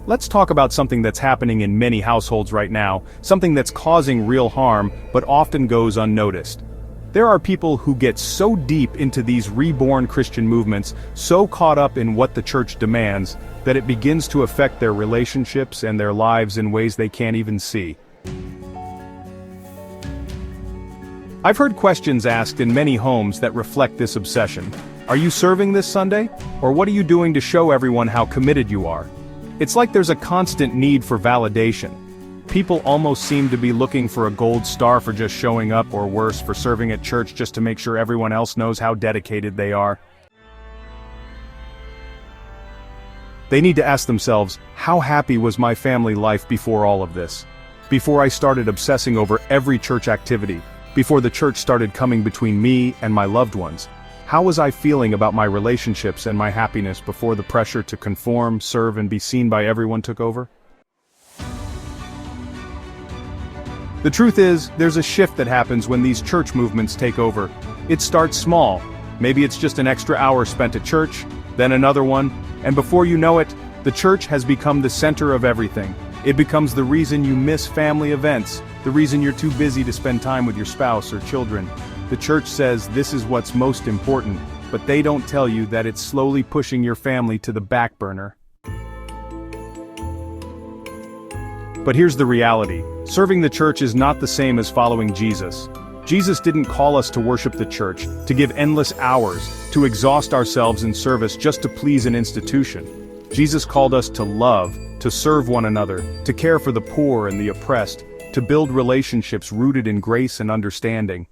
Let's talk about something that's happening in many households right now, something that's causing real harm, but often goes unnoticed. There are people who get so deep into these reborn Christian movements, so caught up in what the church demands, that it begins to affect their relationships and their lives in ways they can't even see. I've heard questions asked in many homes that reflect this obsession. Are you serving this Sunday? Or what are you doing to show everyone how committed you are? It's like there's a constant need for validation. People almost seem to be looking for a gold star for just showing up, or worse, for serving at church just to make sure everyone else knows how dedicated they are. They need to ask themselves, how happy was my family life before all of this? Before I started obsessing over every church activity, before the church started coming between me and my loved ones. How was I feeling about my relationships and my happiness before the pressure to conform, serve, and be seen by everyone took over? The truth is, there's a shift that happens when these church movements take over. It starts small. Maybe it's just an extra hour spent at church, then another one, and before you know it, the church has become the center of everything. It becomes the reason you miss family events, the reason you're too busy to spend time with your spouse or children. The church says this is what's most important, but they don't tell you that it's slowly pushing your family to the back burner. But here's the reality. Serving the church is not the same as following Jesus. Jesus didn't call us to worship the church, to give endless hours, to exhaust ourselves in service just to please an institution. Jesus called us to love, to serve one another, to care for the poor and the oppressed, to build relationships rooted in grace and understanding.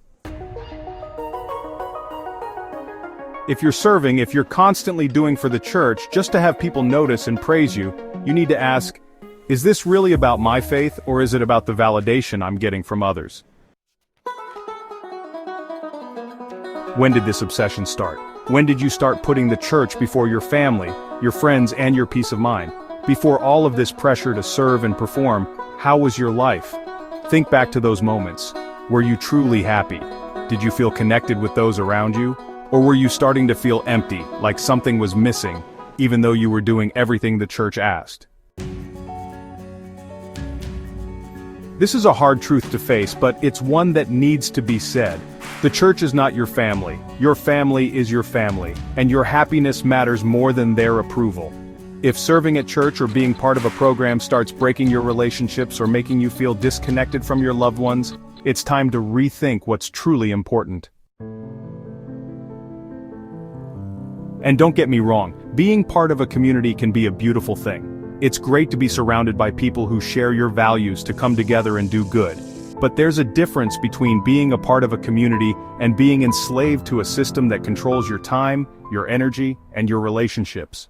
If you're serving, if you're constantly doing for the church just to have people notice and praise you, you need to ask, is this really about my faith, or is it about the validation I'm getting from others? When did this obsession start? When did you start putting the church before your family, your friends, and your peace of mind? Before all of this pressure to serve and perform, how was your life? Think back to those moments. Were you truly happy? Did you feel connected with those around you? Or were you starting to feel empty, like something was missing, even though you were doing everything the church asked? This is a hard truth to face, but it's one that needs to be said. The church is not your family. Your family is your family, and your happiness matters more than their approval. If serving at church or being part of a program starts breaking your relationships or making you feel disconnected from your loved ones, it's time to rethink what's truly important. And don't get me wrong, being part of a community can be a beautiful thing. It's great to be surrounded by people who share your values, to come together and do good. But there's a difference between being a part of a community and being enslaved to a system that controls your time, your energy, and your relationships.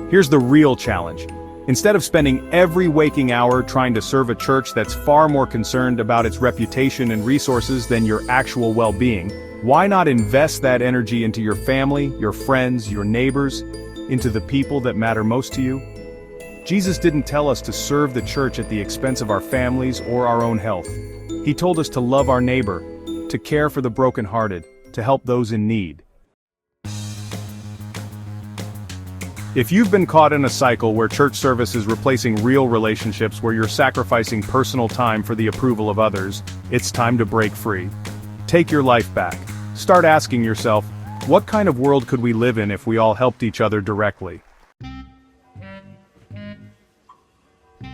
Here's the real challenge. Instead of spending every waking hour trying to serve a church that's far more concerned about its reputation and resources than your actual well-being, why not invest that energy into your family, your friends, your neighbors, into the people that matter most to you? Jesus didn't tell us to serve the church at the expense of our families or our own health. He told us to love our neighbor, to care for the brokenhearted, to help those in need. If you've been caught in a cycle where church service is replacing real relationships, where you're sacrificing personal time for the approval of others, it's time to break free. Take your life back. Start asking yourself, what kind of world could we live in if we all helped each other directly?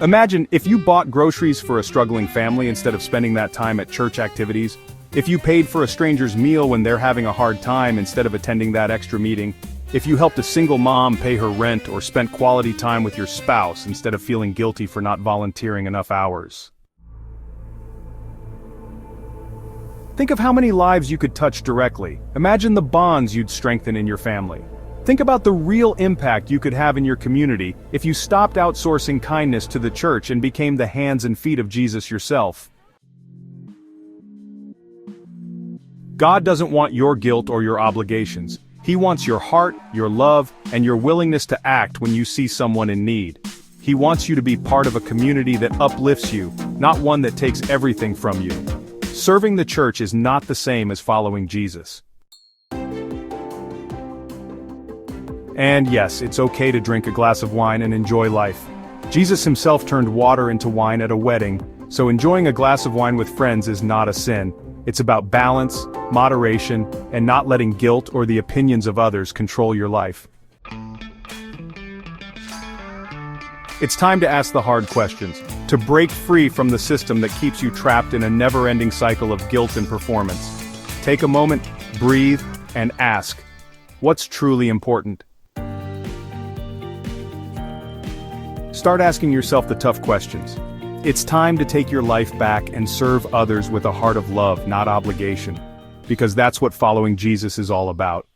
Imagine if you bought groceries for a struggling family instead of spending that time at church activities. If you paid for a stranger's meal when they're having a hard time instead of attending that extra meeting. If you helped a single mom pay her rent or spent quality time with your spouse instead of feeling guilty for not volunteering enough hours. Think of how many lives you could touch directly. Imagine the bonds you'd strengthen in your family. Think about the real impact you could have in your community if you stopped outsourcing kindness to the church and became the hands and feet of Jesus yourself. God doesn't want your guilt or your obligations. He wants your heart, your love, and your willingness to act when you see someone in need. He wants you to be part of a community that uplifts you, not one that takes everything from you. Serving the church is not the same as following Jesus. And yes, it's okay to drink a glass of wine and enjoy life. Jesus himself turned water into wine at a wedding, so enjoying a glass of wine with friends is not a sin. It's about balance, moderation, and not letting guilt or the opinions of others control your life. It's time to ask the hard questions, to break free from the system that keeps you trapped in a never-ending cycle of guilt and performance. Take a moment, breathe, and ask, what's truly important? Start asking yourself the tough questions. It's time to take your life back and serve others with a heart of love, not obligation. Because that's what following Jesus is all about.